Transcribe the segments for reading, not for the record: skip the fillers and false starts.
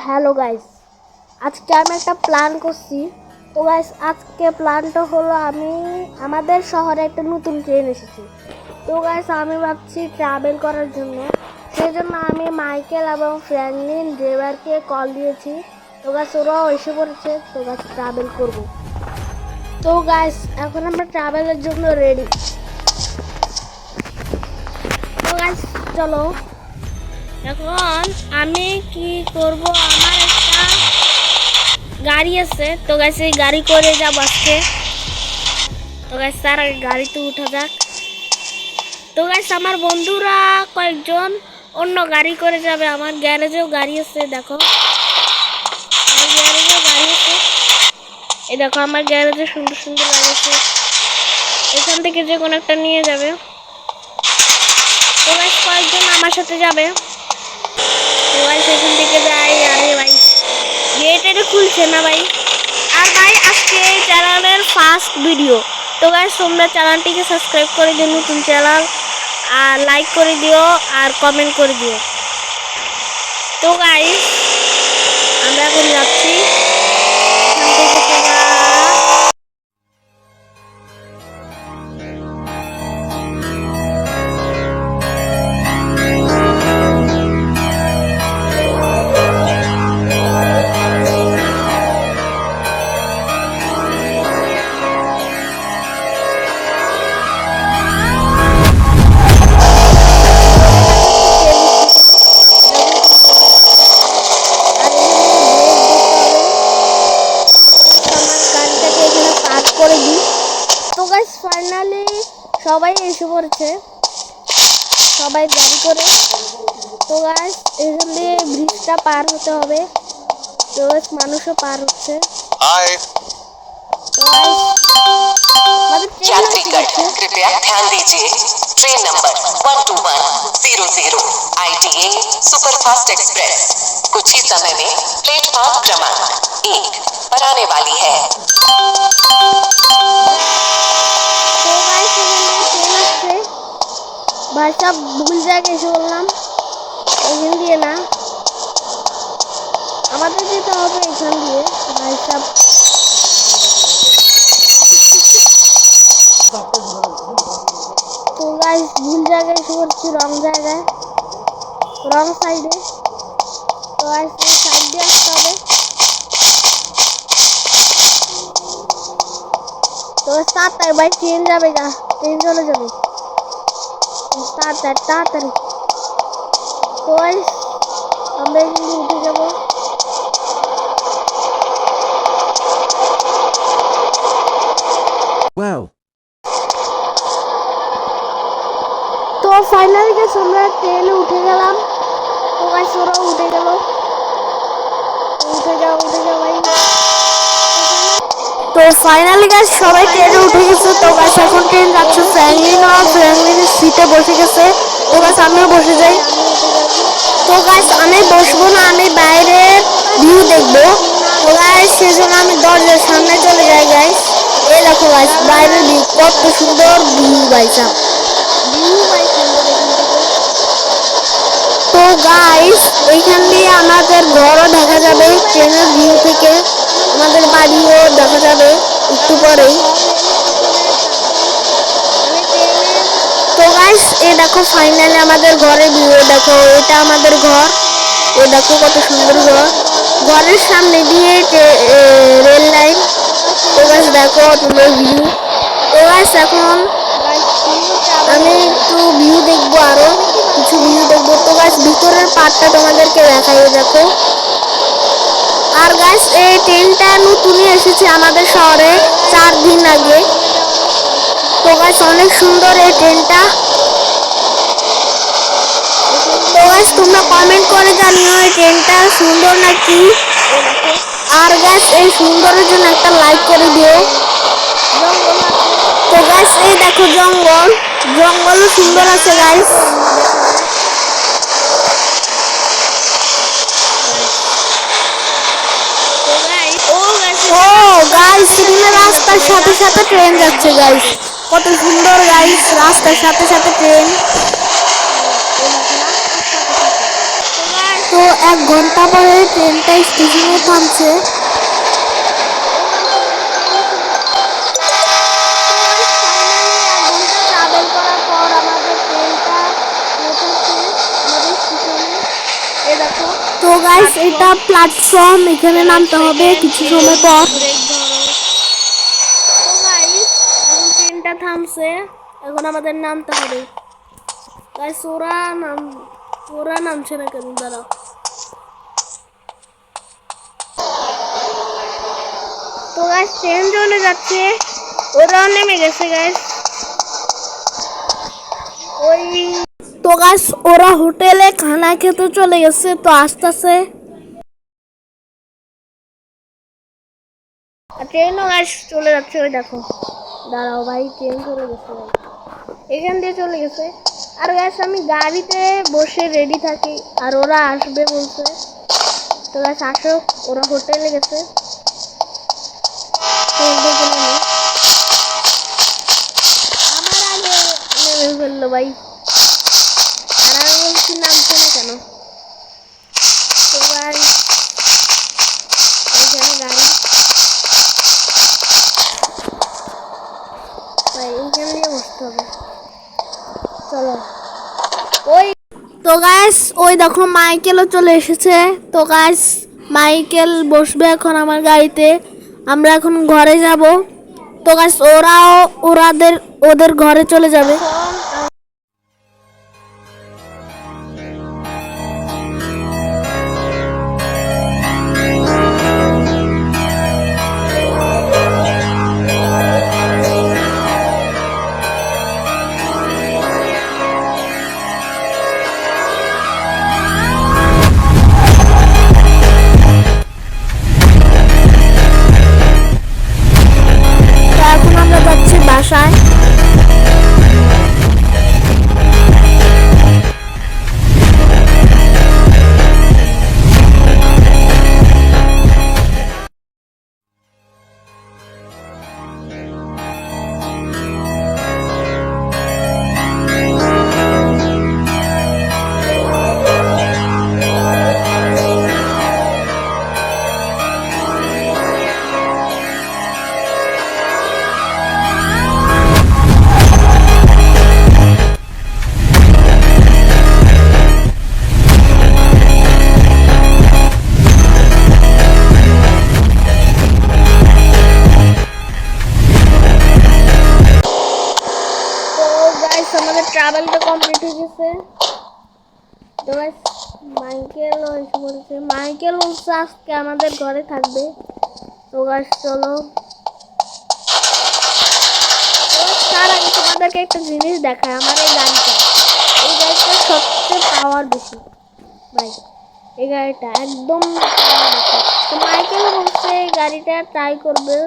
Hello guys, আজকে আমি একটা প্ল্যান করছি। তো গাইস, আজকে প্ল্যানটা হলো আমাদের শহরে একটা নতুন ট্রেন এসেছে। তো গাইস, আমি ভাবছি ট্রাভেল করার জন্য। সেই জন্য আমি মাইকেল এবং ফ্র্যাঙ্কলিন ড্রাইভারকে কল দিয়েছি। তো গাইস, ওরাও এসে পড়েছে। তো গাইস, ট্রাভেল করব। তো গাইস, এখন আমরা ট্রাভেলের জন্য রেডি। তো গাইস, চলো। এখন আমি কি করব, আমার একটা গাড়ি আছে। তো গাইস, এই গাড়ি করে যাব আজকে। তো গাইস, তার গাড়িতে উঠা যাক। তো গাইস, আমার বন্ধুরা কয়েকজন অন্য গাড়ি করে যাবে। আমার গ্যারেজেও গাড়ি আছে, দেখো আমার গ্যারেজেও গাড়ি আছে। এই দেখো আমার গ্যারেজে সুন্দর সুন্দর গাড়ি আছে, এখান থেকে যে কোনো একটা নিয়ে যাবে। তো গাইস, কয়েকজন আমার সাথে যাবে। তো গাইস, এখান থেকে যাই। আরে ভাই, গেট খুলছে না ভাই। আর ভাই, আজকে এই চ্যানেলের ফার্স্ট ভিডিও। তো গাইস, তোমরা চ্যানেলটিকে সাবস্ক্রাইব করে দিও, নতুন চ্যানেল, আর লাইক করে দিও আর কমেন্ট করে দিও। তো গাইস, আমরা এখন যাচ্ছি। তো গাইস, ফাইনালি সবাই এসে পড়েছে, সবাই গাড়ি করে। তো গাইস, এখান দিয়ে ব্রিজটা পার হতে হবে। তো গাইস, মানুষও পার হচ্ছে। तो यात्रीगण कृपया ध्यान दीजिए, train number 12100 ITA superfast express कुछ ही समय में प्लेटफॉर्म क्रमांक 1 पर आने वाली है। भाई साहब, भूल जाए कैसे बोलना, हिंदी है ना, আমাদের যেতে হবে এখান দিয়ে। ভাই সাহেব, তো গাইস, ভুল জায়গায় এসে পড়ছি, রং জায়গায়, রং সাইডে। তো গাইস, সাইড দিয়ে আসতে হবে। তো তাড়াতাড়ি ভাই, ট্রেন যাবে গা, ট্রেন চলে যাবে, তাড়াতাড়ি তাড়াতাড়ি। তো গাইস, আমরা এখান দিয়ে উঠে যাবো। Wow. তো ফাইনালি গাইস, আমরা ট্রেনে উঠে গেলাম। তো গাইস, ওরাও উঠে গেল। উঠে যাও ভাই। তো ফাইনালি গাইস, সবাই ট্রেনে উঠে গেছে। তো গাইস, এখন ট্রেন যাচ্ছে। ফ্র্যাঙ্কলিনের সিটে বসে গেছে। তো গাইস, আমিও বসে যাই। তো গাইস, আমি বসবো না, আমি বাইরের ভিউ দেখবো। তো গাইস, সেজন্য আমি দরজার সামনে চলে যাই। গাইস, এই দেখো গাইস, বাইরের ভিউ কত সুন্দর ভিউ। গাইস, তো গাইস, এইখান দিয়ে আমাদের ঘরও দেখা যাবে ট্রেনের ভিউ থেকে, আমাদের বাড়িও দেখা যাবে একটু পরেই। তো গাইস, এই দেখো ফাইনালি আমাদের ঘরের ভিউ। দেখো, এটা আমাদের ঘর। এ দেখো কত সুন্দর ঘর, ঘরের সামনে দিয়ে রেল লাইন। তো গাইস, দেখো তোমার ভিউ। তো গাইস, এখন আমি একটু ভিউ দেখবো, আরো কিছু ভিউ দেখবো। তো গাইস, ভিতরের পার্টটা তোমাদেরকে দেখাই, দেখো। আর গাইস, এই ট্রেনটা নতুনই এসেছে আমাদের শহরে 4 দিন আগে। তো গাইস, অনেক সুন্দর এই ট্রেনটা। তো গাইস, তোমরা কমেন্ট করে জানিও এই ট্রেনটা সুন্দর নাকি। আর গাইস, এই সুন্দরের জন্য একটা লাইক করে দিও। তো গাইস, এই দেখো জঙ্গলও সুন্দর আছে গাইস। ও গাইস, রাস্তার সাথে সাথে ট্রেন যাচ্ছে গাইস, কত সুন্দর গাইস, রাস্তার সাথে সাথে ট্রেন। তো 1 ঘন্টা পরে ট্রেনটা থামছে। ট্রাভেল করার পর আমাদের ট্রেনটা পৌঁছাচ্ছে আমাদের স্টেশনে। এ দেখো তো গাইস এটা প্ল্যাটফর্ম, এখানে নামতে হবে কিছু সময় পর। ব্রেক ধরো। তো গাইস এখন ট্রেনটা থামছে, এখন আমাদের নামতে হবে। গাইস ওরা নামছে না কেন, দাঁড়াও। তো গাইস ট্রেন চলে যাচ্ছে, ওরাও নেমে গেছে গাইস। ওই তো গাইস ওরা হোটেলে খানা খেতে চলে গেছে, তো আসতেছে। ট্রেনও গাইস চলে যাচ্ছে, ওই দেখো। দাঁড়াও ভাই, ট্রেন চলে গেছে ভাই, এখান দিয়ে চলে গেছে। আর গাইস আমি গাড়িতে বসে রেডি থাকি, আর ওরা আসবে বলছে। তো গাইস আসো, ওরা হোটেলে গেছে। আমার আগে নেমে ফেললো ভাই, আর আমি বলছি নামছে না কেন। তো গাইস এখানে গাড়ি ভাই, এইখানে নিয়ে বসতে হবে। চলো ওই তো গাইস ওই দেখো মাইকেলও চলে এসেছে। তো গাইস মাইকেল বসবে এখন আমার গাড়িতে, আমরা এখন ঘরে যাব। তো গাইস ওরাও ওদের ঘরে চলে যাবে। তো এখন আমরা যাচ্ছি বাসায়। আমাদের ট্রাভেলটা কমপ্লিট হয়ে গেছে। তো গাইস মাইকেল এসে বলছে, মাইকেল বলছে আজকে আমাদের ঘরে থাকবে। তো গাইস চলো, তার আগে তোমাদেরকে একটা জিনিস দেখায়। আমার এই গাড়িটা সবচেয়ে পাওয়ার বেশি ভাই, এই গাড়িটা একদম পাওয়ার বেশি। তো মাইকেল বলছে এই গাড়িটা ট্রাই করবে।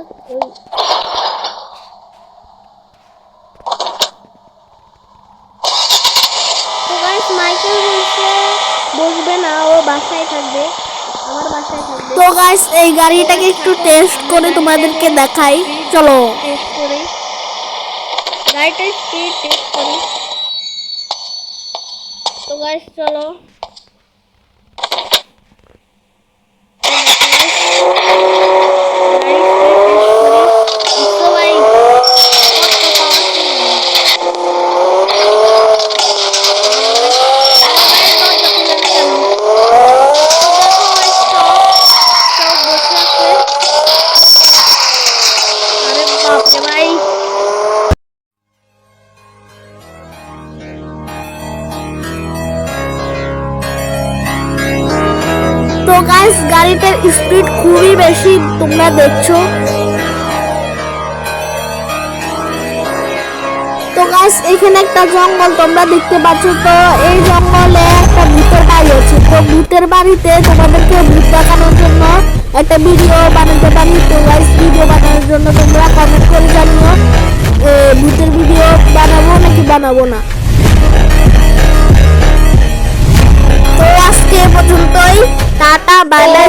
মাইকেল বলছে বসবে না, ও বাসায় থাকবে, আমার বাসায় থাকবে। তো গাইস এই গাড়িটাকে একটু টেস্ট করে তোমাদেরকে দেখাই, চলো। টেস্ট করি, গাড়িটা স্পিড টেস্ট করি। তো গাইস চলো, তো গাইস গাড়িটার স্পিড খুবই বেশি, তোমরা দেখছো। তো গাইস এখানে একটা জঙ্গল তোমরা দেখতে পাচ্ছ। তো এই জঙ্গলে একটা ভূতের বাড়ি আছে। তো ভূতের বাড়িতে তোমাদেরকে ভূত দেখানোর জন্য একটা ভিডিও বানাতে পারি। তো গাইস ভিডিও বানানোর জন্য তোমরা কমেন্ট করে জানিও ভূতের ভিডিও বানাবো নাকি বানাবো না। তো আজকে পর্যন্তই, টাটা বাই বাই।